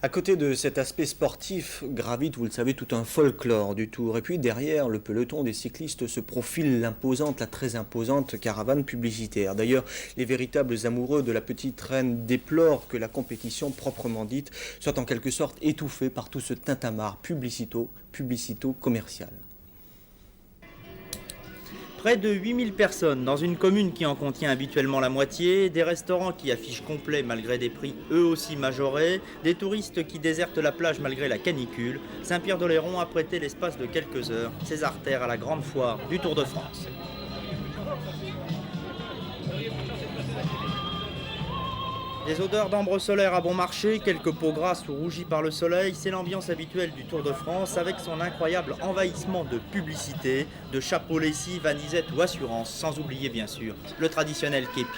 À côté de cet aspect sportif, gravite, vous le savez, tout un folklore du Tour. Et puis derrière le peloton des cyclistes se profile la très imposante caravane publicitaire. D'ailleurs, les véritables amoureux de la petite reine déplorent que la compétition proprement dite soit en quelque sorte étouffée par tout ce tintamarre publicito-commercial. Près de 8000 personnes dans une commune qui en contient habituellement la moitié, des restaurants qui affichent complet malgré des prix eux aussi majorés, des touristes qui désertent la plage malgré la canicule, Saint-Pierre-d'Oléron a prêté l'espace de quelques heures ses artères à la grande foire du Tour de France. Des odeurs d'ambre solaire à bon marché, quelques peaux grasses ou rougies par le soleil, c'est l'ambiance habituelle du Tour de France avec son incroyable envahissement de publicité, de chapeaux lessive, anisette ou assurance, sans oublier bien sûr le traditionnel képi.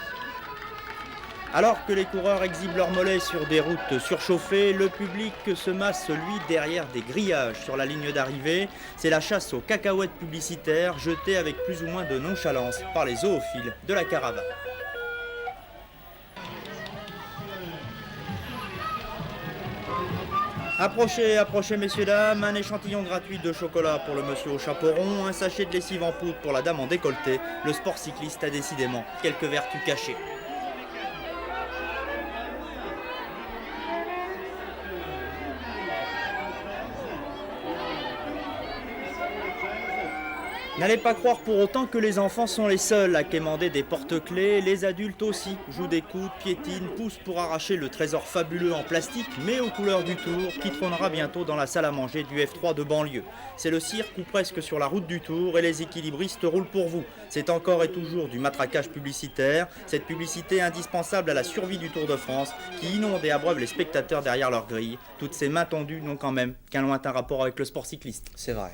Alors que les coureurs exhibent leurs mollets sur des routes surchauffées, le public se masse, lui, derrière des grillages sur la ligne d'arrivée. C'est la chasse aux cacahuètes publicitaires jetées avec plus ou moins de nonchalance par les zoophiles de la caravane. Approchez, approchez messieurs dames, un échantillon gratuit de chocolat pour le monsieur au chapeau rond, un sachet de lessive en poudre pour la dame en décolleté. Le sport cycliste a décidément quelques vertus cachées. N'allez pas croire pour autant que les enfants sont les seuls à quémander des porte-clés, les adultes aussi jouent des coudes, piétinent, poussent pour arracher le trésor fabuleux en plastique, mais aux couleurs du Tour, qui trônera bientôt dans la salle à manger du F3 de banlieue. C'est le cirque ou presque sur la route du Tour et les équilibristes roulent pour vous. C'est encore et toujours du matraquage publicitaire, cette publicité indispensable à la survie du Tour de France, qui inonde et abreuve les spectateurs derrière leur grille. Toutes ces mains tendues n'ont quand même qu'un lointain rapport avec le sport cycliste. C'est vrai.